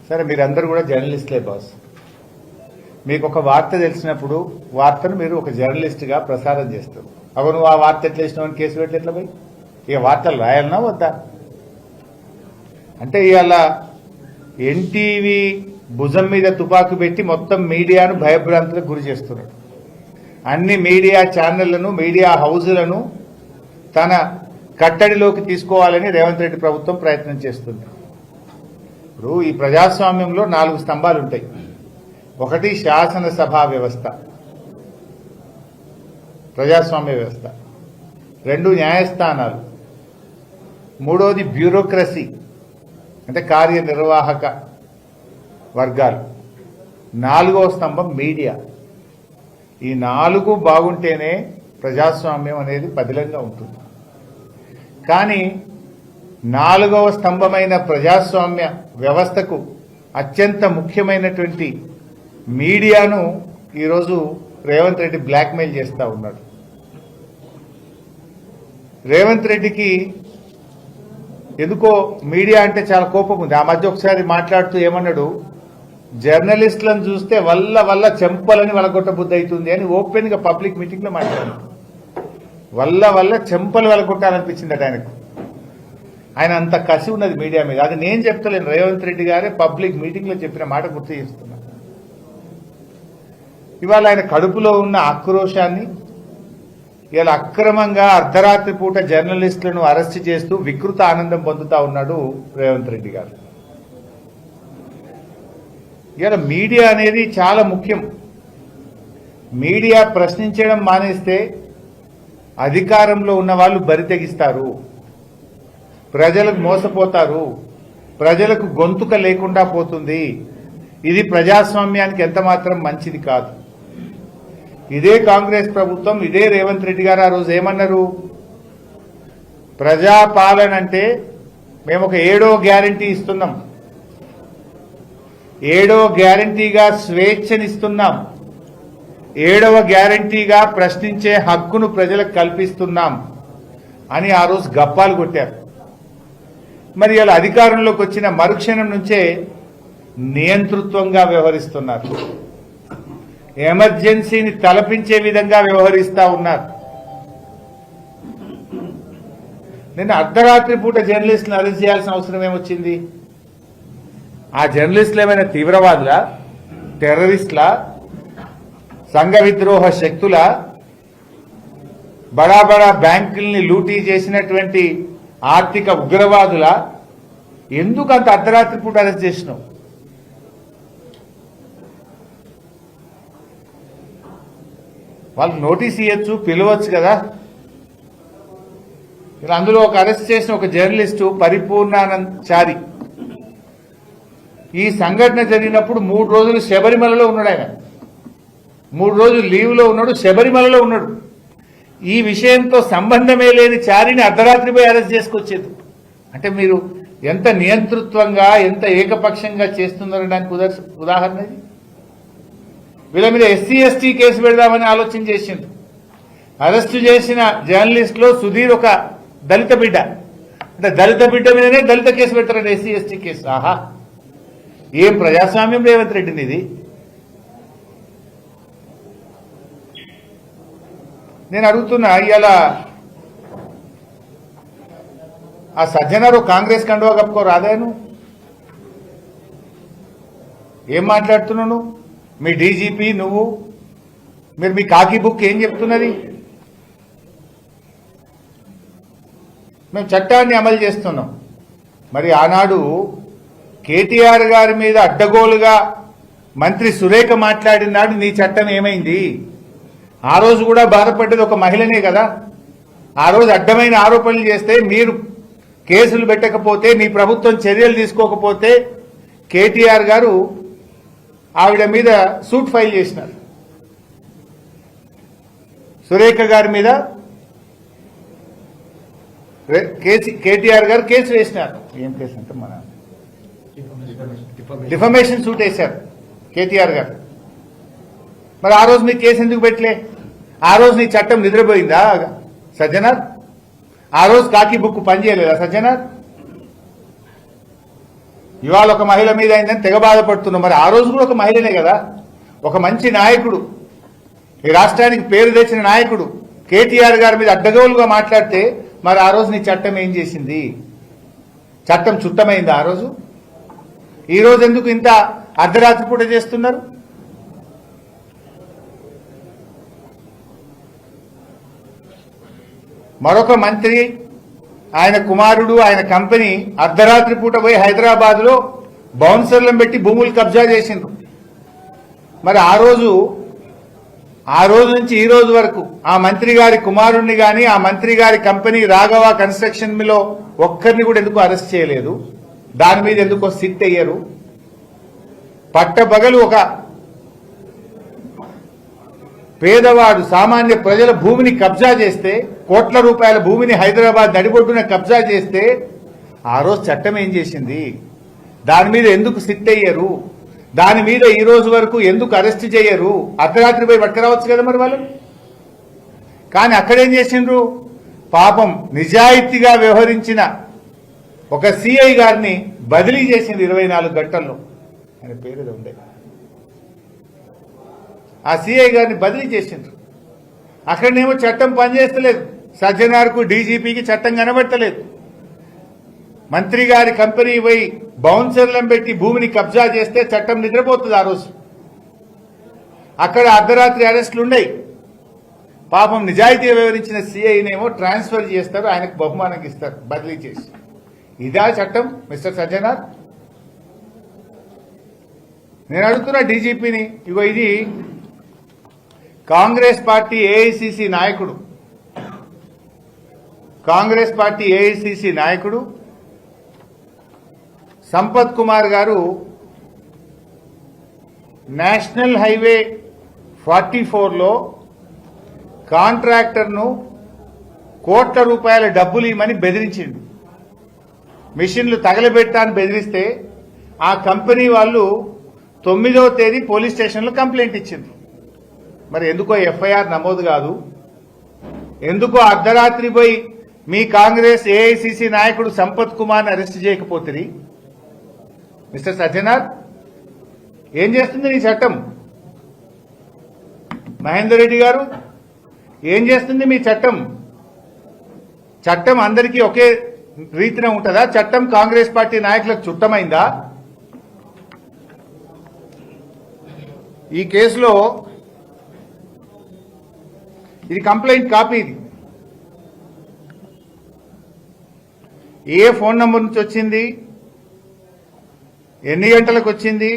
సరే మీరందరూ కూడా జర్నలిస్టులే బాస్. మీకు ఒక వార్త తెలిసినప్పుడు వార్తను మీరు ఒక జర్నలిస్ట్గా ప్రసారం చేస్తారు. అవ నువ్వు ఆ వార్త ఎట్లా వేసినావు కేసు పెట్టి ఎట్లా పోయి ఇక వార్తలు రాయాలన్నా వద్దా? అంటే ఇవాళ ఎన్టీవీ భుజం మీద తుపాకు పెట్టి మొత్తం మీడియాను భయభ్రాంతులకు గురి చేస్తున్నాడు. అన్ని మీడియా ఛానళ్లను మీడియా హౌజులను తన కట్టడిలోకి తీసుకోవాలని రేవంత్ రెడ్డి ప్రభుత్వం ప్రయత్నం చేస్తుంది. ఇప్పుడు ఈ ప్రజాస్వామ్యంలో 4 స్తంభాలు ఉంటాయి. ఒకటి శాసనసభా వ్యవస్థ, ప్రజాస్వామ్య వ్యవస్థ. 2 న్యాయస్థానాలు. 3వది బ్యూరోక్రసీ అంటే కార్యనిర్వాహక వర్గాలు. 4వ స్తంభం మీడియా. ఈ 4 బాగుంటేనే ప్రజాస్వామ్యం అనేది పదిలంగా ఉంటుంది. కానీ 4వ స్తంభమైన ప్రజాస్వామ్య వ్యవస్థకు అత్యంత ముఖ్యమైనటువంటి మీడియాను ఈరోజు రేవంత్ రెడ్డి బ్లాక్మెయిల్ చేస్తూ ఉన్నాడు. రేవంత్ రెడ్డికి ఎందుకో మీడియా అంటే చాలా కోపం ఉంది. ఆ మధ్య ఒకసారి మాట్లాడుతూ ఏమన్నాడు, జర్నలిస్టులను చూస్తే వల్ల చెంపలని వలగొట్టబుద్ధి అవుతుంది అని ఓపెన్ గా పబ్లిక్ మీటింగ్ లో మాట్లాడారు. వల్ల చెంపలు వలగొట్టాలనిపించిందట ఆయనకు. ఆయన అంత కసి ఉన్నది మీడియా మీద. అది నేను చెప్తలేను, రేవంత్ రెడ్డి గారే పబ్లిక్ మీటింగ్ లో చెప్పిన మాట గుర్తు చేస్తున్నా. ఇవాళ ఆయన కడుపులో ఉన్న ఆక్రోశాన్ని ఇవాళ అక్రమంగా అర్ధరాత్రి పూట జర్నలిస్టులను అరెస్ట్ చేస్తూ వికృత ఆనందం పొందుతా ఉన్నాడు రేవంత్ రెడ్డి గారు. ఇవాళ మీడియా అనేది చాలా ముఖ్యం. మీడియా ప్రశ్నించడం మానేస్తే అధికారంలో ఉన్న వాళ్ళు బరి తెగిస్తారు, ప్రజలకు మోసపోతారు, ప్రజలకు గొంతుక లేకుండా పోతుంది. ఇది ప్రజాస్వామ్యానికి ఎంత మాత్రం మంచిది కాదు. ఇదే కాంగ్రెస్ ప్రభుత్వం, ఇదే రేవంత్ రెడ్డి గారు ఆ రోజు ఏమన్నారు, ప్రజాపాలన అంటే మేము ఒక 7వ గ్యారంటీ ఇస్తున్నాం, 7వ గ్యారంటీగా స్వేచ్ఛనిస్తున్నాం, 7వ గ్యారంటీగా ప్రశ్నించే హక్కును ప్రజలకు కల్పిస్తున్నాం అని ఆ రోజు గప్పాలు కొట్టారు. మరి ఇలా అధికారంలోకి వచ్చిన మరుక్షణం నుంచే నియంతృత్వంగా వ్యవహరిస్తున్నారు, ఎమర్జెన్సీని తలపించే విధంగా వ్యవహరిస్తా ఉన్నారు. నిన్న అర్ధరాత్రి పూట జర్నలిస్టులను అరెస్ట్ చేయాల్సిన అవసరం ఏమొచ్చింది? ఆ జర్నలిస్టులు ఏమైనా తీవ్రవాదులా, టెర్రరిస్టులా, సంఘ విద్రోహ శక్తుల, బడా బడా బ్యాంకుల్ని లూటీ చేసినటువంటి ఆర్థిక ఉగ్రవాదుల? ఎందుకు అంత అర్ధరాత్రి పూట అరెస్ట్ చేసినావు? వాళ్ళు నోటీస్ ఇవ్వచ్చు, పిలవచ్చు కదా. ఇలా అందులో ఒక అరెస్ట్ చేసిన ఒక జర్నలిస్టు పరిపూర్ణానందచారి. ఈ సంఘటన జరిగినప్పుడు 3 రోజులు శబరిమలలో ఉన్నాడు. ఆయన 3 రోజులు లీవ్లో ఉన్నాడు, శబరిమలలో ఉన్నాడు. ఈ విషయంతో సంబంధమే లేని చారిని అర్ధరాత్రి పోయి అరెస్ట్ చేసుకొచ్చేది. అంటే మీరు ఎంత నియంతృత్వంగా, ఎంత ఏకపక్షంగా చేస్తున్నారనడానికి ఉదాహరణ ఇది. వీళ్ళ మీద ఎస్సీ ఎస్టీ కేసు పెడదామని ఆలోచన చేసిండు. అరెస్టు చేసిన జర్నలిస్టులో సుధీర్ ఒక దళిత బిడ్డ. అంటే దళిత బిడ్డ మీదనే దళిత కేసు పెడతారండి, ఎస్సీ ఎస్టీ కేసు. ఆహా, ఏం ప్రజాస్వామ్యం రేవంత్ రెడ్డిని ఇది. నేను అడుగుతున్నా, ఇవాళ ఆ సజ్జనారు కాంగ్రెస్ కండువా కప్పుకో రాదాను, ఏం మాట్లాడుతున్నావు నువ్వు? మీ డీజీపీ నువ్వు, మీరు మీ కాకి బుక్ ఏం చెప్తున్నది? మేము చట్టాన్ని అమలు చేస్తున్నాం. మరి ఆనాడు కేటీఆర్ గారి మీద అడ్డగోలుగా మంత్రి సురేఖ మాట్లాడినాడు, నీ చట్టం ఏమైంది? ఆ రోజు కూడా బాధపడ్డది ఒక మహిళనే కదా. ఆ రోజు అడ్డమైన ఆరోపణలు చేస్తే మీరు కేసులు పెట్టకపోతే, మీ ప్రభుత్వం చర్యలు తీసుకోకపోతే కేటీఆర్ గారు ఆవిడ మీద సూట్ ఫైల్ చేసినారు. సురేఖ గారి మీద కేటీఆర్ గారు కేసు వేసినారు. ఏం కేసు అంటే మన డిఫమేషన్ సూట్ వేశారు కేటీఆర్ గారు. మరి ఆ రోజు మీకు కేసు ఎందుకు పెట్టలే? ఆ రోజు నీ చట్టం నిద్రపోయిందా సజ్జనార్? ఆ రోజు కాకి బుక్ పనిచేయలేదా సజ్జనార్? ఇవాళ ఒక మహిళ మీద అయిందని తెగ బాధపడుతున్నాం. మరి ఆ రోజు కూడా ఒక మహిళనే కదా, ఒక మంచి నాయకుడు, ఈ రాష్ట్రానికి పేరు తెచ్చిన నాయకుడు కేటీఆర్ గారి మీద అడ్డగోలుగా మాట్లాడితే మరి ఆ రోజు నీ చట్టం ఏం చేసింది? చట్టం చుట్టమైంది ఆ రోజు? ఈ రోజు ఎందుకు ఇంత అర్ధరాత్రి పూట చేస్తున్నారు? మరొక మంత్రి, ఆయన కుమారుడు, ఆయన కంపెనీ అర్ధరాత్రి పూట పోయి హైదరాబాద్ లో బౌన్సర్లను పెట్టి భూములు కబ్జా చేసిండ్రు. మరి ఆ రోజు నుంచి ఈ రోజు వరకు ఆ మంత్రి గారి కుమారుణ్ణి గాని, ఆ మంత్రి గారి కంపెనీ రాఘవ కన్స్ట్రక్షన్ లో ఒక్కరిని కూడా ఎందుకు అరెస్ట్ చేయలేదు? దాని మీద ఎందుకో సిట్ అయ్యారు? పట్టబగలు ఒక పేదవాడు, సామాన్య ప్రజల భూమిని కబ్జా చేస్తే, కోట్ల రూపాయల భూమిని హైదరాబాద్ నడిబొడ్డున కబ్జా చేస్తే ఆ రోజు చట్టం ఏం చేసింది? దాని మీద ఎందుకు సిట్ అయ్యారు? దాని మీద ఈ రోజు వరకు ఎందుకు అరెస్ట్ చేయరు? అర్ధరాత్రి పోయి పట్టుకురావచ్చు కదా మరి వాళ్ళు. కానీ అక్కడేం చేసిండ్రు? పాపం నిజాయితీగా వ్యవహరించిన ఒక సిఐ గారిని బదిలీ చేసింది 24 గంటల్లో. ఆయన పేరు ఏదో ఉండే, ఆ సిఐ గారిని బదిలీ చేసిండ్రు. అక్కడనేమో చట్టం పనిచేస్తలేదు, సజ్జనార్కు డీజీపీకి చట్టం కనబడతలేదు. మంత్రి గారి కంపెనీ పోయి బౌన్సర్లను పెట్టి భూమిని కబ్జా చేస్తే చట్టం నిద్రపోతుంది ఆ రోజు. అక్కడ అర్ధరాత్రి అరెస్టులు ఉన్నాయి. పాపం నిజాయితీగా వివరించిన సిఐనేమో ట్రాన్స్ఫర్ చేస్తారు, ఆయనకు బహుమానం ఇస్తారు బదిలీ చేసి. ఇదా చట్టం మిస్టర్ సజ్జనార్? నేను అడుగుతున్నా డీజీపీని. ఇగో ఇది కాంగ్రెస్ పార్టీ ఏఐసిసి నాయకుడు, కాంగ్రెస్ పార్టీ ఏఐసిసి నాయకుడు సంపత్ కుమార్ గారు నేషనల్ హైవే 44లో కాంట్రాక్టర్ను కోట్ల రూపాయల డబ్బులు ఇవ్వమని బెదిరించిండు. మిషన్లు తగలబెట్టాలని బెదిరిస్తే ఆ కంపెనీ వాళ్ళు 9వ తేదీ పోలీస్ స్టేషన్లో కంప్లైంట్ ఇచ్చిండ్రు. మరి ఎందుకో ఎఫ్ఐఆర్ నమోదు కాదు? ఎందుకో అర్ధరాత్రి పోయి మీ కాంగ్రెస్ ఏఐసిసి నాయకుడు సంపత్ కుమార్ని అరెస్ట్ చేయకపోతే? మిస్టర్ సజ్జనార్, ఏం చేస్తుంది నీ చట్టం? మహేందర్ రెడ్డి గారు, ఏం చేస్తుంది మీ చట్టం? చట్టం అందరికీ ఒకే రీతిన ఉంటుందా? చట్టం కాంగ్రెస్ పార్టీ నాయకులకు చుట్టమైందా? ఈ కేసులో ఇది కంప్లైంట్ కాపీ. ఇది ఏ ఫోన్ నంబర్ నుంచి వచ్చింది, ఎన్ని గంటలకు వచ్చింది,